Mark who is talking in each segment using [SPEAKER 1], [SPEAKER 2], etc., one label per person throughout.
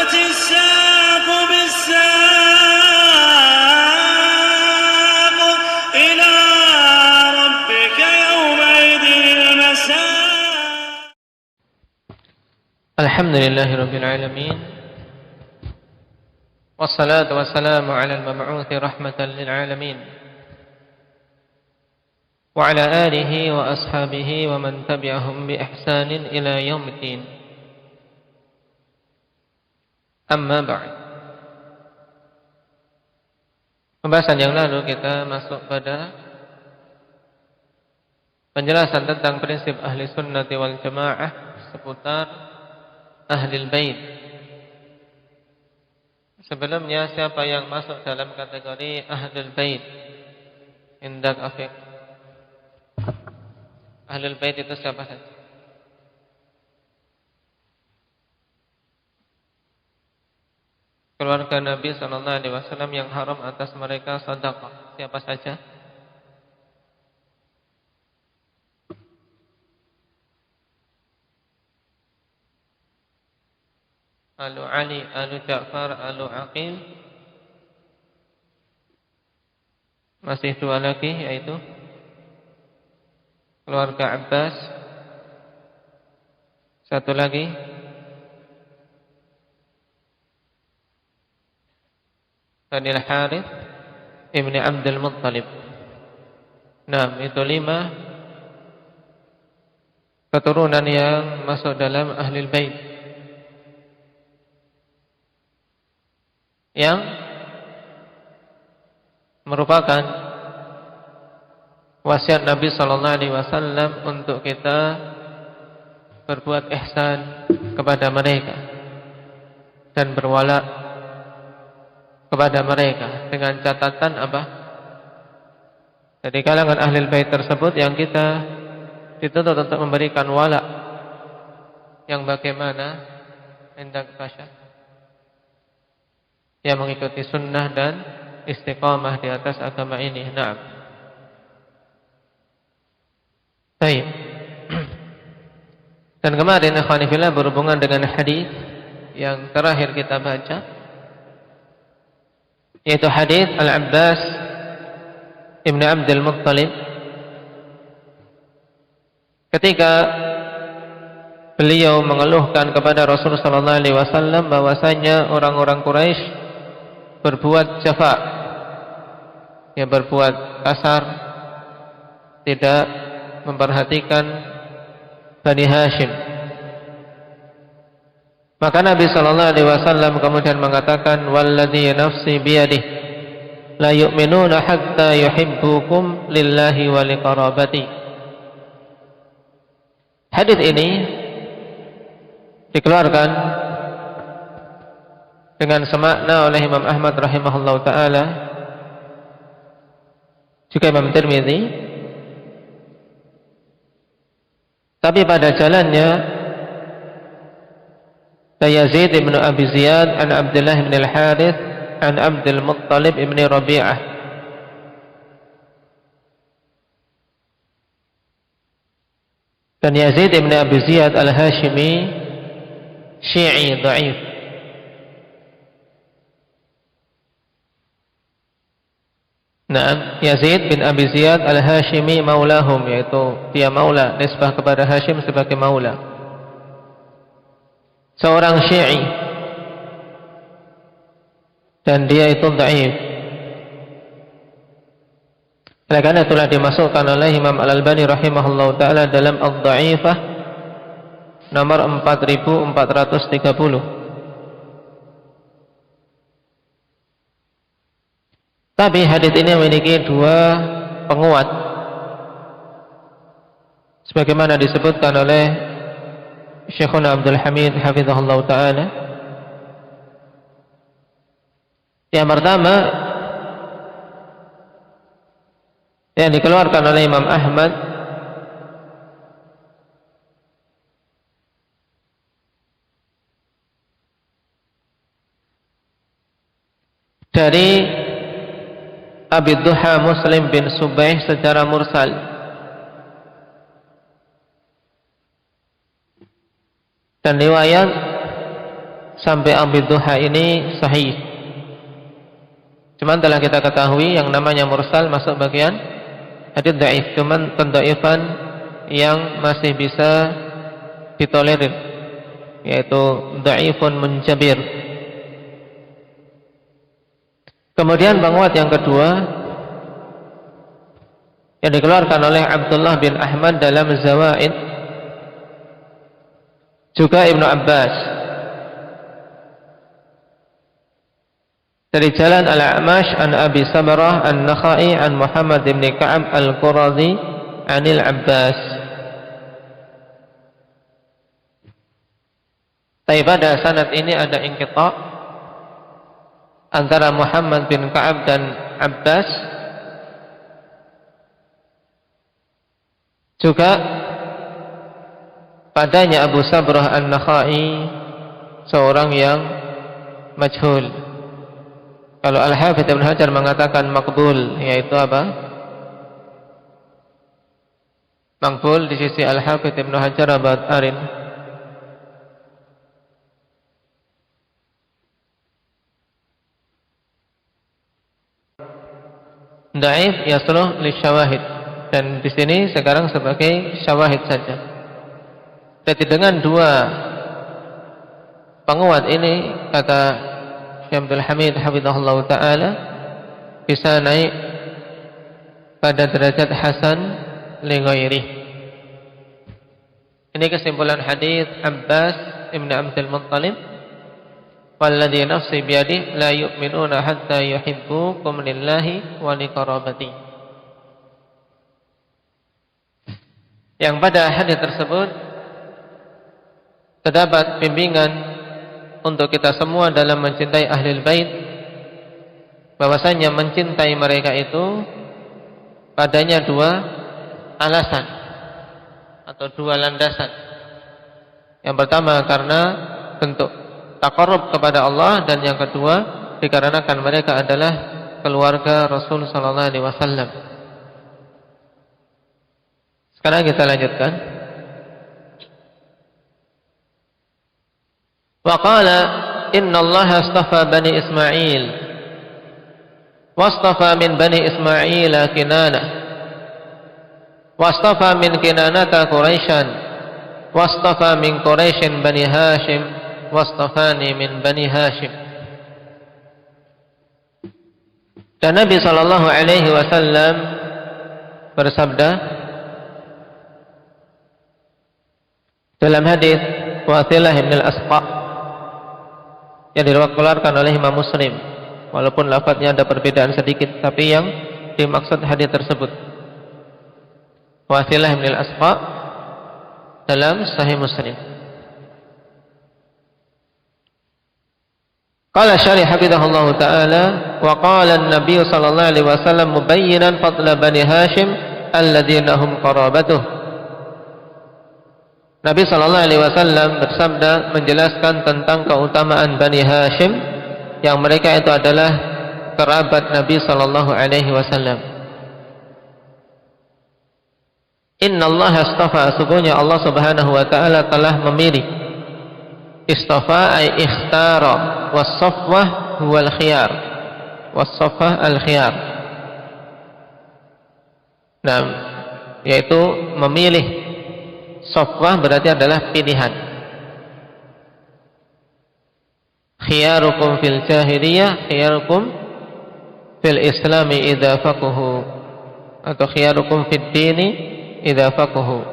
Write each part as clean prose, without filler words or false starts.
[SPEAKER 1] والتفت الساق بالساق إلى ربك يومئذ المساق.
[SPEAKER 2] الحمد لله رب العالمين، والصلاة والسلام على المبعوث رحمة للعالمين وعلى آله وأصحابه ومن تبعهم بإحسان إلى يوم الدين. Amma ba'd. Pembahasan yang lalu kita masuk pada penjelasan tentang prinsip ahli sunnati wal jamaah seputar ahlul bait. Sebelumnya, siapa yang masuk dalam kategori ahlul bait? Indak Afiq. Ahlul bait itu siapa saja? Keluarga Nabi SAW yang haram atas mereka sedekah. Siapa saja? Alu Ali, Alu Ja'far, Alu Aqil. Masih dua lagi, yaitu keluarga Abbas. Satu lagi, Bani Al-Harith Ibni Abdul Muttalib. Nah, itu 5 keturunan yang masuk dalam Ahlul Bait, yang merupakan wasiat Nabi sallallahu alaihi wasallam untuk kita berbuat ihsan kepada mereka dan berwala kepada mereka, dengan catatan apa? Dari kalangan Ahlul Bait tersebut yang kita dituntut untuk memberikan wala yang bagaimana? Hendak basyar, yang mengikuti sunnah dan istiqamah di atas agama ini. Naam. Baik. Dan kemarin akhwani fillah berhubungan dengan hadis yang terakhir kita baca, yaitu hadis Al-Abbas Ibn Abdul Muttalib ketika beliau mengeluhkan kepada Rasulullah SAW bahwasanya orang-orang Quraisy berbuat jafa, ya, berbuat kasar, tidak memperhatikan Bani Hashim. Maka Nabi SAW kemudian mengatakan, walladzi nafsi biyadih la yu'minuna hatta yuhibbukum lillahi wa liqarabati. Hadis ini dikeluarkan dengan semakna oleh Imam Ahmad rahimahullahu taala, juga Imam Tirmidzi, tapi pada jalannya Yazid ibn Abi Ziyad an Abdullah ibn al-Harith an Abdul Muttalib ibn Rabi'ah. Dan Yazid ibn Abi Ziyad al-Hashimi Syi'i dhaif. Nah, Yazid bin Abi Ziyad al-Hashimi maulahum, yaitu dia maula, nisbah kepada Hashim sebagai maula, seorang Syi'i, dan dia itu dhaif. Oleh karena itulah dimasukkan oleh Imam Al-Albani rahimahullahu taala dalam Ad-Dha'ifah nomor 4430. Tapi hadis ini memiliki 2 penguat, sebagaimana disebutkan oleh Syekhuna Abdul Hamid hafizahullah ta'ala. Yang pertama, yang dikeluarkan oleh Imam Ahmad dari Abi Duha Muslim bin Subaih secara mursal. Dan riwayat sampai Abidduha ini sahih. Cuman telah kita ketahui yang namanya mursal masuk bagian hadits dhaif, cuman pendhaifan yang masih bisa ditolerir, yaitu dhaifun munjabir. Kemudian penguat yang kedua yang dikeluarkan oleh Abdullah bin Ahmad dalam Zawaid, juga Ibnu Abbas dari jalan Al-A'mash an Abi Sabarah An-Nakhai an Muhammad bin Ka'ab Al-Qurazi anil Abbas. Tapi pada sanad ini ada inqita' antara Muhammad bin Ka'ab dan Abbas. Juga padanya Abu Sabrah An-Nakhai seorang yang majhul. Kalau Al-Hafidz Ibnu Hajar mengatakan maqbul, yaitu apa? Maqbul di sisi Al-Hafidz Ibnu Hajar abad arin. Dhaif yasluh lisyawahid, dan di sini sekarang sebagai syawahid saja. Jadi dengan dua penguat ini, kata Syekh Abdul Hamid hafizahullah taala, bisa naik pada derajat hasan li ghairi. Ini kesimpulan hadis Abbas Ibn Abdul Muttalib, walladzi nafsi biyadihi la yu'minuna hatta yuhibbukum lillahi wa liqarabati. Yang pada hadis tersebut terdapat bimbingan untuk kita semua dalam mencintai ahlul bait, bahwasanya mencintai mereka itu padanya dua alasan atau dua landasan. Yang pertama karena bentuk taqarrub kepada Allah, dan yang kedua dikarenakan mereka adalah keluarga Rasul sallallahu alaihi wasallam. Sekarang kita lanjutkan. Wa qala inna Allah astafa bani Ismail wastafa min bani Ismail Kinanah wastafa min Kinanata Quraisyan wastafa min Quraisyin bani Hashim wastafani min bani Hashim. Dan Nabi sallallahu alaihi wasallam bersabda dalam hadis Wathilah bin al-Asqa yang diriwayatkan oleh Imam Muslim, walaupun lafadznya ada perbedaan sedikit, tapi yang dimaksud hadis tersebut Wathilah bin al-Asqa dalam Sahih Muslim. Qala syarih hafizahullah ta'ala, wa qala an-nabiy sallallahu alaihi wasallam mubayyinan fadla bani Hashim alladhina hum qarabatuh. Nabi sallallahu alaihi wasallam bersabda menjelaskan tentang keutamaan Bani Hashim yang mereka itu adalah kerabat Nabi sallallahu alaihi wasallam. Innallaha astafa, sesungguhnya Allah Subhanahu wa taala telah memilih. Istafa ay ikhtara, was-safwah huwal khiyar. Was-safwah al-khiyar. Nah, yaitu memilih. Safwah berarti adalah pilihan. Khiyarukum fil jahiliyah, khiyarukum fil islami idza faqahu, atau khiyarukum fid dini idza faqahu.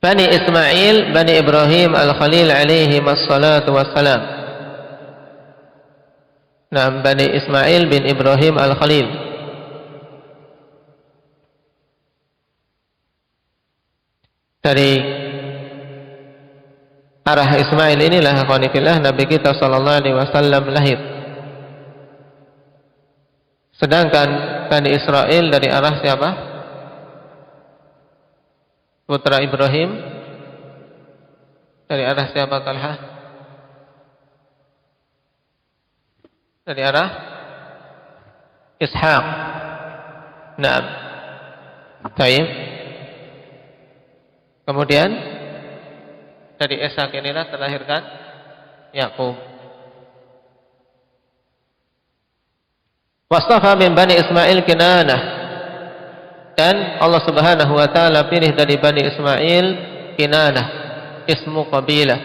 [SPEAKER 2] Bani Ismail, Bani Ibrahim Al-Khalil alaihi wassalatu wassalam. Nah, Bani Ismail bin Ibrahim Al-Khalil. Dari arah Ismail inilah akhwanifillah Nabi kita sallallahu alaihi wasallam lahir. Sedangkan Bani Israel dari arah siapa? Putra Ibrahim. Dari arah siapa Talha? Dari arah Ishaq. Naam. Baik. Kemudian dari Ishak inilah terlahirkan Yakub. Wastafa min Bani Ismail Kinanah, dan Allah Subhanahu wa taala pilih dari Bani Ismail Kinanah, ismu qabilah,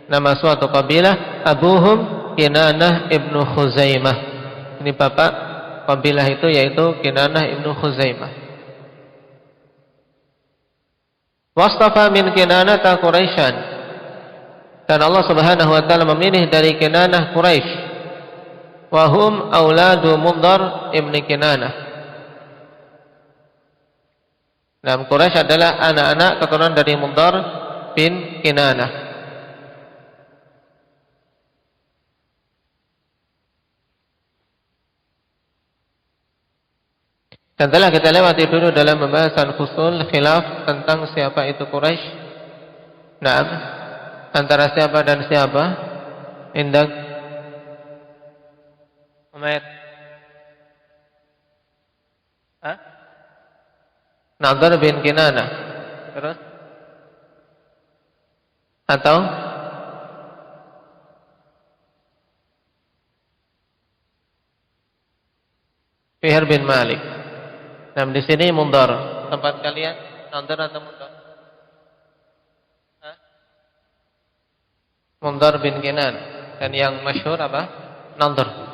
[SPEAKER 2] nama suatu qabilah, abuhum Kinanah ibnu Khuzaimah. Ini bapak qabilah itu yaitu Kinanah ibnu Khuzaimah. Wastafa min Kinanah Quraisyan, dan Allah Subhanahu wa taala memilih dari Kinanah Quraisy. Wahum auladu Mudhar ibni Kinanah. Nah, Quraisy adalah anak-anak keturunan dari Mudhar bin Kinanah. Dan telah kita lewati dulu dalam pembahasan fusul khilaf tentang siapa itu Quraisy. Nah, antara siapa dan siapa? Indak Umayyad. Nadhr bin Kinanah. Terus? Atau Fihr bin Malik. Nah, di sini Mudhar. Tempat kalian Nadhr atau Mudhar? Mudhar bin Kinanah. Dan yang masyhur apa? Nadhr.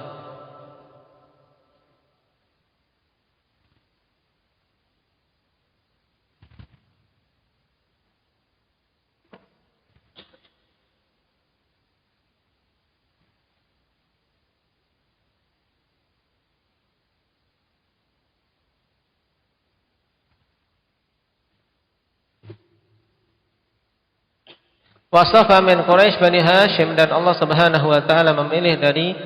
[SPEAKER 2] Wasafa min Quraisy Bani Hashim, dan Allah Subhanahu wa taala memilih dari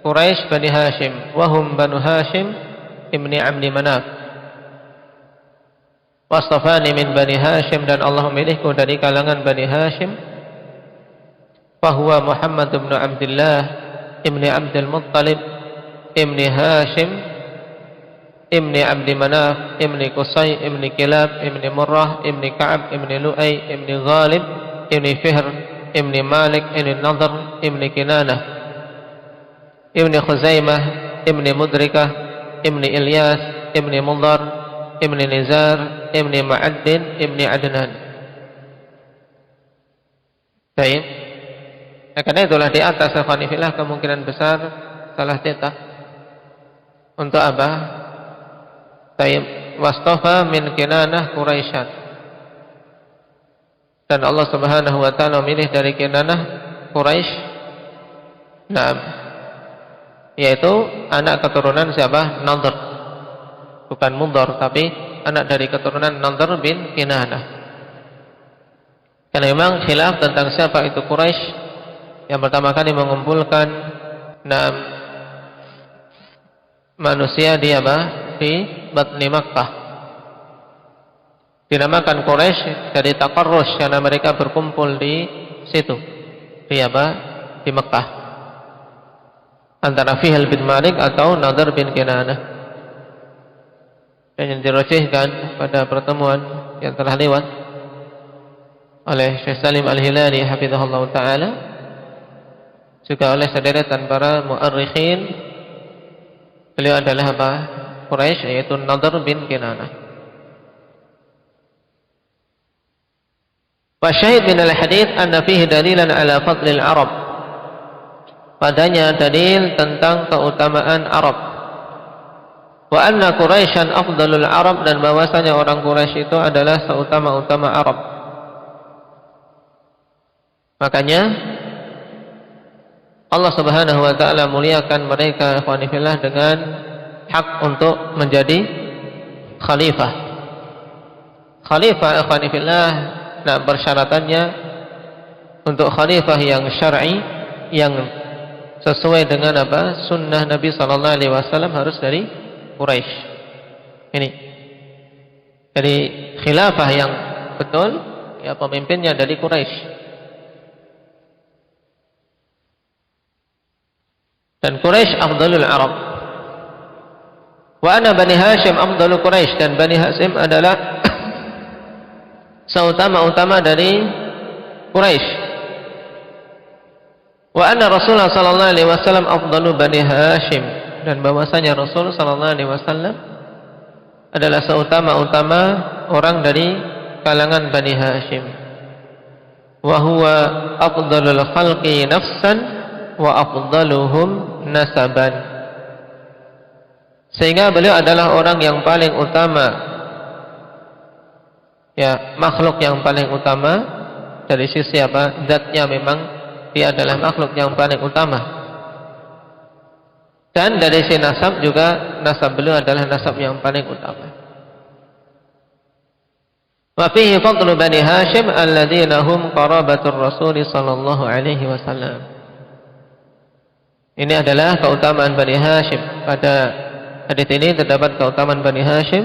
[SPEAKER 2] Quraisy Bani Hashim, wahum Banu Hashim ibni Abdi Manaf. Wasafani min Bani Hashim, dan Allah memilihku dari kalangan Bani Hashim, fahuwa Muhammad ibn Abdullah ibni Abdul Muttalib ibni Hashim ibni Abdi Manaf ibni Qusay ibni Kilab ibni Murrah ibni Ka'ab ibni Lu'ay ibni Ghalib ibni Fihr ibni Malik ibni Nadhr ibni Kinanah ibni Khuzaimah ibni Mudrikah ibni Ilyas ibni Mudhar ibni Nizar ibni Ma'addin ibni Adnan. Baik. Nah, karena itulah di atas akhwanifillah kemungkinan besar salah cetak. Untuk apa? Baik. Wastafa min Kinanah Quraisyan, dan Allah Subhanahu wa taala memilih dari Kinanah Quraisy. Nah, yaitu anak keturunan siapa? Nadhr. Bukan Mudhar, tapi anak dari keturunan Nadhr bin Kinanah. Karena memang khilaf tentang siapa itu Quraisy, yang pertama kali mengumpulkan manusia di apa? Di Batni Makkah. Dinamakan Quraisy dari taqarrus karena mereka berkumpul di situ. Di apa? Di Mekah. Antara Fihr bin Malik atau Nadhr bin Kinanah. Dan yang dirajihkan pada pertemuan yang telah lewat oleh Syekh Salim Al-Hilali hafizahullah taala, juga oleh sederetan para mu'arrikhin, beliau adalah apa? Quraisy, yaitu Nadhr bin Kinanah. Wasyahid min al-hadits anna fihi dalilan ala fadlil Arab. Padanya dalil tentang keutamaan Arab. Wa anna Quraisyan afdalul Arab, dan bahwasanya orang Quraisy itu adalah seutama-utama Arab. Makanya Allah Subhanahu wa taala muliakan mereka ikhwanifillah dengan hak untuk menjadi khalifah. Khalifah ikhwanifillah, nah persyaratannya untuk khalifah yang syar'i, yang sesuai dengan apa? Sunnah Nabi sallallahu alaihi wasallam, harus dari Quraisy. Ini. Jadi khilafah yang betul, ya pemimpinnya dari Quraisy. Dan Quraisy afdalul Arab. Wa ana Bani Hashim afdalul Quraisy, dan Bani Hashim adalah seutama-utama dari Quraisy. Wa anna Rasulullah sallallahu alaihi wasallam afdalu Bani Hashim, dan bahwasanya Rasul sallallahu alaihi wasallam adalah seutama-utama orang dari kalangan Bani Hashim. Wa huwa afdalul khalqi nafsan wa afdaluhum nasaban. Sehingga beliau adalah orang yang paling utama, ya, makhluk yang paling utama dari sisi apa? Zatnya memang dia adalah makhluk yang paling utama. Dan dari sisi nasab juga, nasab beliau adalah nasab yang paling utama. Wa fihi fadlu Bani Hashim alladzina hum qarabatur Rasul sallallahu alaihi wasallam. Ini adalah keutamaan Bani Hashim. Pada hadis ini terdapat keutamaan Bani Hashim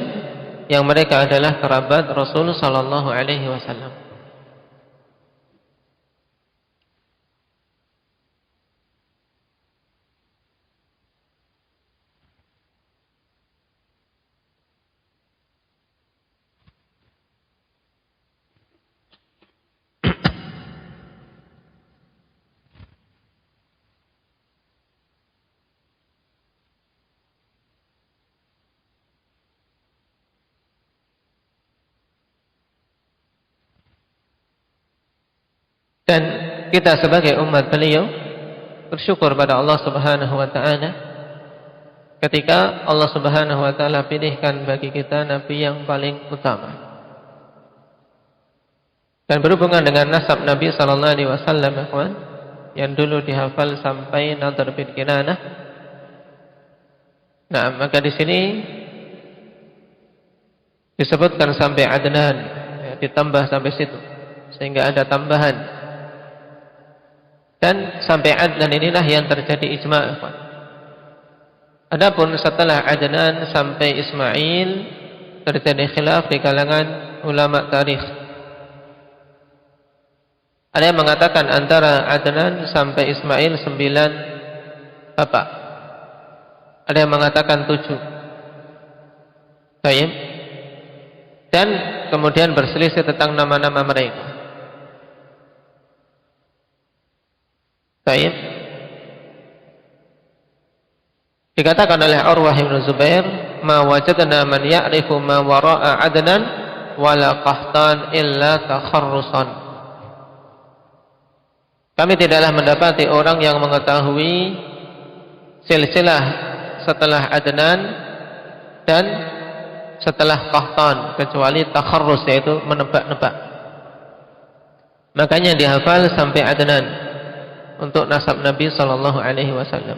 [SPEAKER 2] yang mereka adalah kerabat Rasul sallallahu alaihi wasallam. Dan kita sebagai umat beliau bersyukur pada Allah Subhanahu wa taala ketika Allah Subhanahu wa taala pilihkan bagi kita nabi yang paling utama. Dan berhubungan dengan nasab Nabi sallallahu alaihi wasallam, yang dulu dihafal sampai Nadhr bin Kinanah. Nah, maka di sini disebutkan sampai Adnan, ya, ditambah sampai situ sehingga ada tambahan. Dan sampai Adnan inilah yang terjadi ijma'. Adapun setelah Adnan sampai Ismail terjadi khilaf di kalangan ulama tarikh. Ada yang mengatakan antara Adnan sampai Ismail 9 bapak. Ada yang mengatakan 7. Baik. Dan kemudian berselisih tentang nama-nama mereka. Baik. Dikatakan oleh Urwah bin Zubair, "Ma wajadna man ya'rifu ma wara'a Adnan wala qahtan illa takharrusan." Kami tidaklah mendapati orang yang mengetahui silsilah setelah Adnan dan setelah Qahtan kecuali takharrus, yaitu menebak-nebak. Makanya dihafal sampai Adnan untuk nasab Nabi sallallahu alaihi wasallam.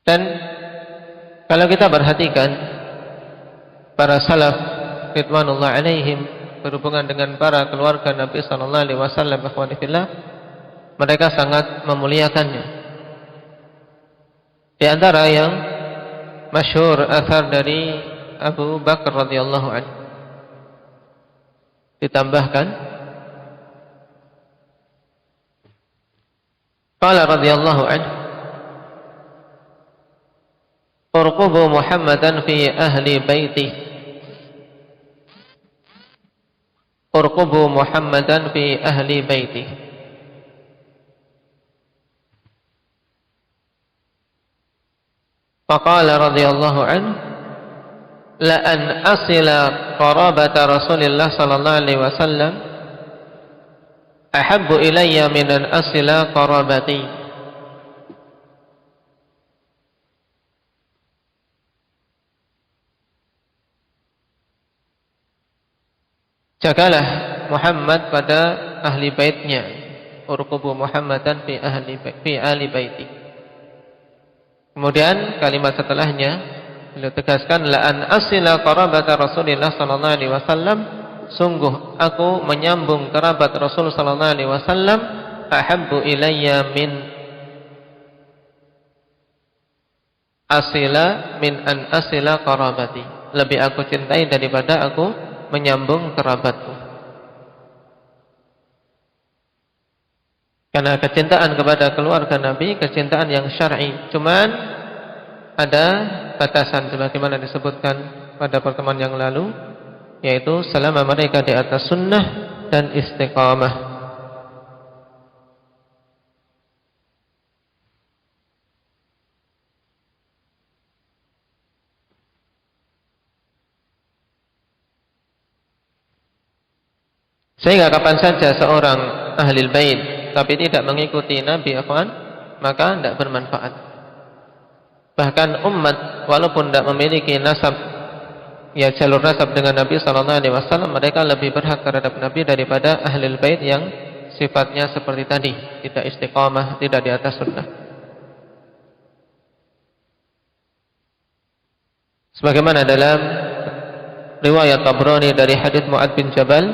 [SPEAKER 2] Dan kalau kita perhatikan para salaf ridwanullah alaihim berhubungan dengan para keluarga Nabi sallallahu alaihi wasallam, mereka sangat memuliakannya. Di antara yang masyhur athar dari Abu Bakar radhiyallahu anhu, ditambahkan qala radhiyallahu anhu, urqubu Muhammadan fi ahli baiti, urqubu Muhammadan fi ahli baiti. Faqala radhiyallahu anhu, la an asila qarabata Rasulillah sallallahu alaihi wasallam ahabbu ilayya min an asila qarabati. Jagalah Muhammad pada ahli baitnya, urqubu Muhammadan fi ahli baiti. Kemudian kalimat setelahnya beliau tegaskan, la an asila qarabata Rasulillah sallallahu alaihi wasallam, sungguh aku menyambung kerabat Rasul sallallahu alaihi wasallam ahabbu ilayya min an asila qarabati. Lebih aku cintai daripada aku menyambung kerabatku. Karena kecintaan kepada keluarga Nabi kecintaan yang syar'i. Cuman ada batasan sebagaimana disebutkan pada pertemuan yang lalu, yaitu selama mereka di atas sunnah dan istiqamah. Sehingga kapan saja seorang ahli bait tapi tidak mengikuti Nabi akhwan, maka tidak bermanfaat. Bahkan umat walaupun tidak memiliki nasab, ya jalur nasab dengan Nabi sallallahu alaihi wasallam, mereka lebih berhak terhadap Nabi daripada ahli bait yang sifatnya seperti tadi, tidak istiqamah, tidak di atas sunnah. Sebagaimana dalam riwayat Tabrani dari hadits Mu'adz bin Jabal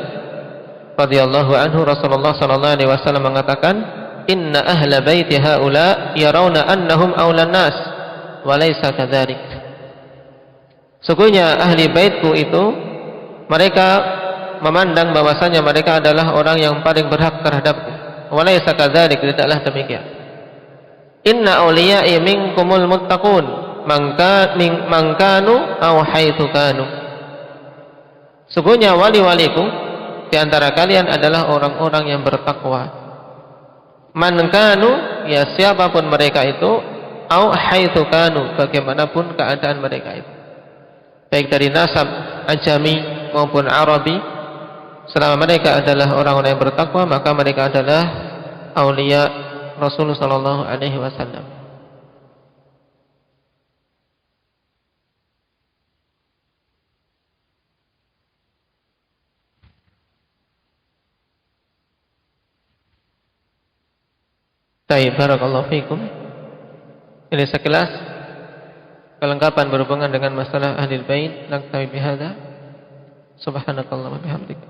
[SPEAKER 2] radhiyallahu anhu, Rasulullah sallallahu alaihi wasallam mengatakan, "Inna ahla baiti haula yarawna annahum aulan nas wa laysa kadzalik." Sesungguhnya ahli baitku itu mereka memandang bahwasanya mereka adalah orang yang paling berhak terhadapku. Wa laysa kadzalik, tidaklah demikian. Inna awliya'i minkumul muttaqun man kanu aw haitsu kanu. Sesungguhnya wali-waliku di antara kalian adalah orang-orang yang bertakwa. Man kanu, ya siapapun mereka itu, au haitsu kanu, bagaimanapun keadaan mereka itu. Baik dari nasab ajami maupun Arabi, selama mereka adalah orang-orang yang bertakwa, maka mereka adalah aulia Rasulullah sallallahu alaihi wasallam. Baik, barakallahu fikum. Ini sekilas kelengkapan berhubungan dengan masalah ahlul bait. Naktafi bihadza. Subhanakallahumma wa bihamdika.